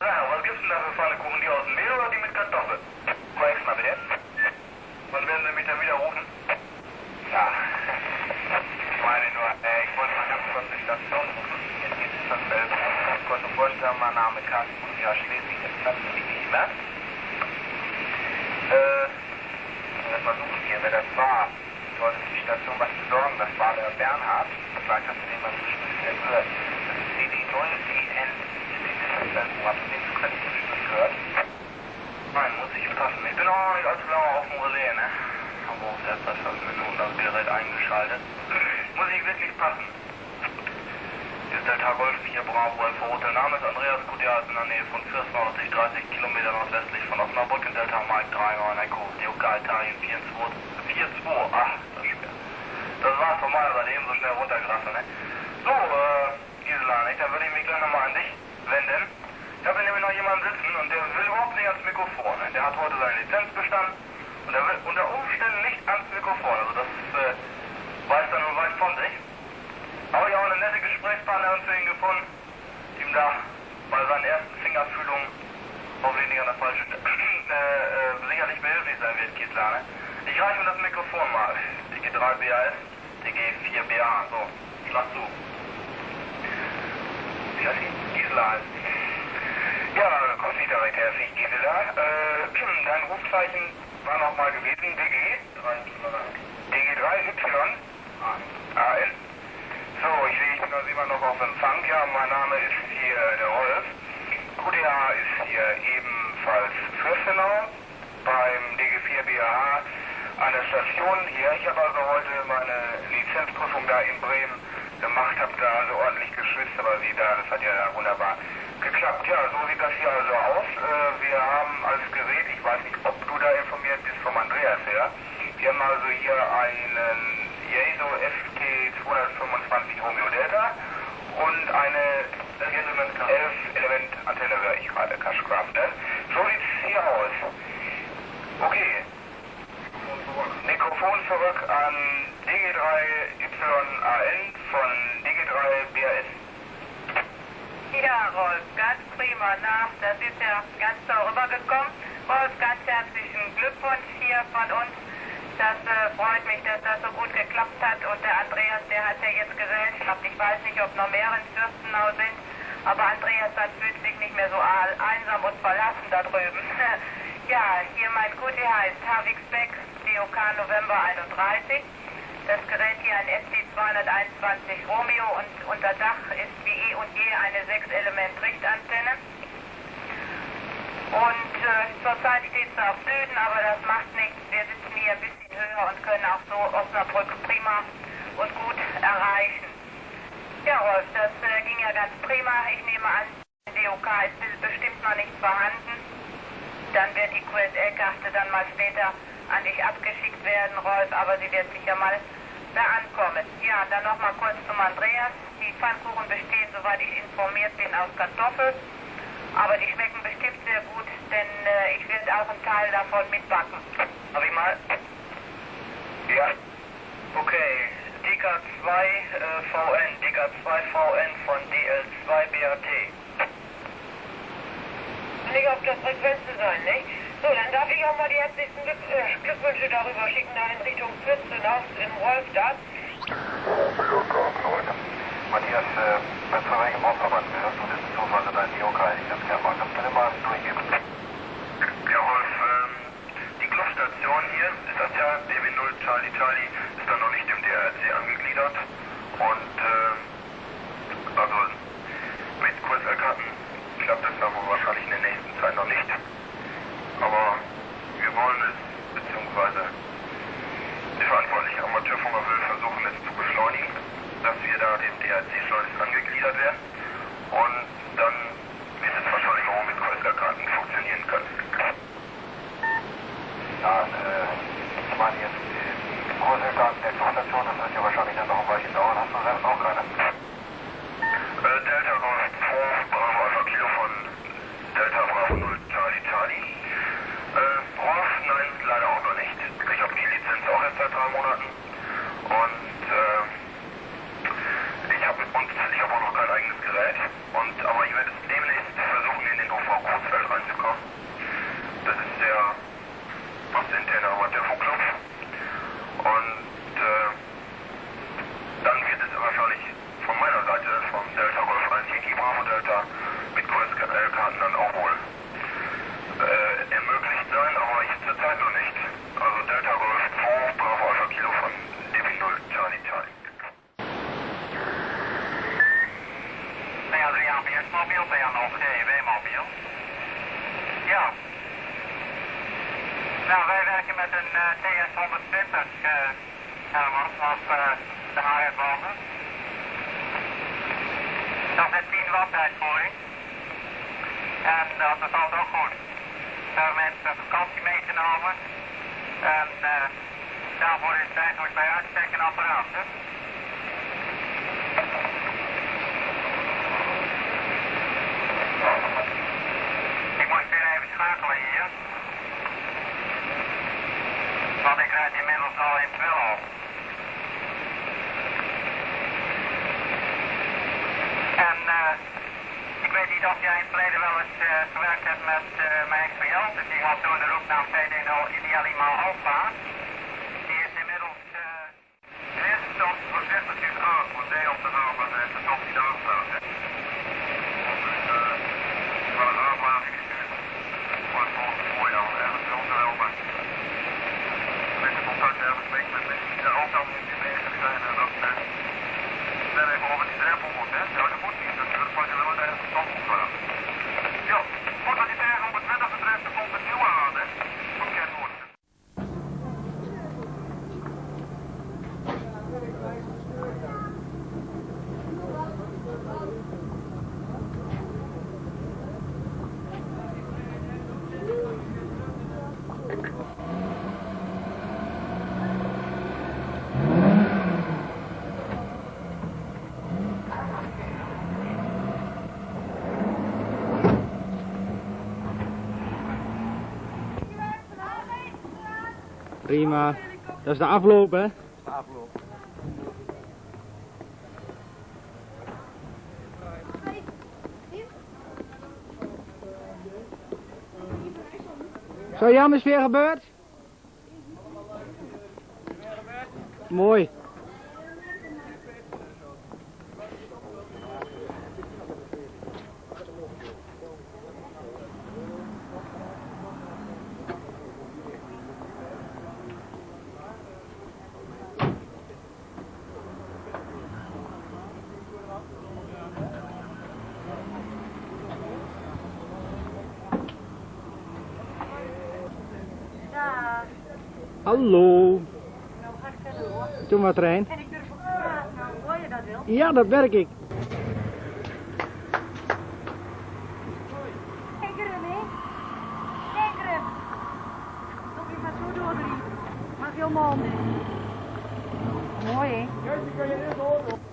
Ja, was gibt's denn da für Pfannkuchen? Die aus dem Mehl oder die mit Kartoffeln? Mal extra bitte. Wann werden Sie mich dann wieder rufen? Ja, ich meine nur, ich wollte mal ganz kurz die Station rufen. Jetzt geht es das Feld. Kurze Vorstellung, mein Name ist Carsten Gutjahr Schleswig, jetzt Platz wie immer. Das versuchen hier, wer das war. Ich wollte für die Station was besorgen, das war der Bernhard. Vielleicht hast du den mal bestimmt gehört. Das ist CD0EN. Habt ihr den zufällig bestimmt gehört? Nein, muss ich passen. Ich bin auch nicht allzu lange auf dem Relais, ne? Aber auch erst seit 5 Minuten das Gerät eingeschaltet. Muss ich wirklich passen. Hier ist Delta Golf 4 Bravo Alpha Hotel. Name ist Andreas Gutjahr, ist in der Nähe von Fürst, nördlich 30 Kilometer nordwestlich von Osnabrück in Delta Mike 3 Echo. DOK Italien 42. Ach, das ist schwer. Das war's von meiner Seite, eben so schnell runtergerasselt, ne? So, Gisela, nicht? Dann würde ich mich gleich nochmal an dich wenden. Ich habe nämlich noch jemanden sitzen und der will überhaupt nicht ans Mikrofon. Ne? Der hat heute seine Lizenz bestanden und der will unter Umständen nicht ans Mikrofon. Also das weiß er nur weit von sich. Aber ich habe auch eine nette Gesprächspartnerin für ihn gefunden, die ihm da bei seinen ersten Fingerfühlungen hoffentlich nicht an der falschen sicherlich behilflich sein wird, Gisela. Ne? Ich reiche ihm das Mikrofon mal. DG3 BAS, DG4 BA. So, schlag zu. Wie heißt die? Gisela heißt. Ja, grüß dich da recht herzlich, Gisela. Dein Rufzeichen war nochmal gewesen, DG3Y AN. So, ich sehe, ich bin also immer noch auf Empfang. Ja, mein Name ist hier der Rolf. QDH ist hier ebenfalls Fürstenau beim DG4 BAH an der Station hier. Ich habe also heute meine Lizenzprüfung da in Bremen gemacht, habe da also ordentlich geschwitzt, aber wie da, das hat ja wunderbar geklappt. Ja, so sieht das hier also aus. Wir haben als Gerät, ich weiß nicht, ob du da informiert bist vom Andreas her, wir haben also hier einen Yaeso FT225 Romeo Delta und eine 11-Element Antenne, höre ich gerade, Cashcraft, ne? So sieht es hier aus. Okay. Mikrofon zurück an DG3YAN von DG3 BAS. Ja, Rolf, ganz prima. Na, das ist ja ganz toll rübergekommen. Rolf, ganz herzlichen Glückwunsch hier von uns. Das freut mich, dass das so gut geklappt hat. Und der Andreas, der hat ja jetzt Gesellschaft. Ich weiß nicht, ob noch mehr in Fürstenau sind. Aber Andreas, das fühlt sich nicht mehr so einsam und verlassen da drüben. Ja, hier mein Gute heißt Havix Beck, DOK November 31. Das Gerät hier ein ST221 Romeo und unter Dach ist wie eh und je eine 6-Element-Richtantenne. Und zurzeit steht es auf Süden, aber das macht nichts. Wir sitzen hier ein bisschen höher und können auch so Osnabrück prima und gut erreichen. Ja, Rolf, das ging ja ganz prima. Ich nehme an, die DOK ist bestimmt noch nicht vorhanden. Dann wird die QSL-Karte dann mal später an dich abgeschickt werden, Rolf, aber sie wird sicher mal da ankommen. Ja, dann nochmal kurz zum Andreas. Die Pfannkuchen bestehen, soweit ich informiert bin, aus Kartoffel. Aber die schmecken bestimmt sehr gut, denn ich werde auch einen Teil davon mitbacken. Hab ich mal? Ja. Okay. DK2VN von DL2BAT. Nicht auf der Frequenz zu sein, nicht? So, dann darf ich auch mal die herzlichsten Glückwünsche darüber schicken, da in Richtung Fürstenau in Rolfstadt. Matthias, bei welchem Hauptverband gehörst du das beziehungsweise dein DOK? Ich ganz gerne mal. Kannst du dir mal durchgeben? Ja, Rolf, die Clubstation hier, ist das ja DB0 Charlie Charlie, ist dann noch nicht dem DRC angegliedert. Und, also, mit QSL-Karten klappt das dann wohl wahrscheinlich in der nächsten Zeit noch nicht. Aber wir wollen es, beziehungsweise die verantwortliche Amateurfunker will versuchen, es zu beschleunigen, dass wir da dem DRC schleunigst angegliedert werden. Und dann wird es wahrscheinlich auch kann dann auch wohl ermöglicht sein, aber jetzt zur Zeit noch nicht. Also Delta Golf 2, Bravo Alpha Kilo von DB0 Charlie Charlie. BA3 ABS mobiel, BA0 GEW mobiel. Ja. Nou, wij werken met een TS 120 Herman, op de HF-wagen. Dat is 10 watt uitvoering. En dat bevalt ook goed. Daar hebben mensen vakantie meegenomen. En daarvoor is het eigenlijk bij uitstek een apparaat. Hè? Ik moet weer even schakelen hier. Want ik rijd inmiddels al in Twillo. En ik weet niet of jij in het verleden wel eens gewerkt hebt met mijn ex-vrouw. Dus die had door de roepnaam PD0 India Lima Alpha. Die is inmiddels in eerste instantie gezegd dat hij het aan voor D op te gaan, maar het toch niet aanstaan. Dus van een aanvraaging gestuurd voor het volgende voorjaar. Ergens in onze Europa. Met de contact ergens spreken met mensen die daar ook al niet bezig zijn. En dat men even over die drempel moet. Hè? Ja, dat moet niet natuurlijk, want je wil het ergens stand opvragen. Ja, goed wat die tegen op het 20 betreft, er komt een nieuwe aan, hè? Moet bekend worden. Prima. Dat is de afloop, hè? De afloop. Zo, Jan, is weer gebeurd? Mooi. Hallo. Nou, ga ik verder hoor. Doe maar, trein. En ik durf ook te praten, nou, hoor je dat wel? Ja, dat werk ik. Kijk er mee. Kijk er. Nog eens maar zo doordrieven. Mag je om handen. Mooi, hè? Kijk, kan je dit horen?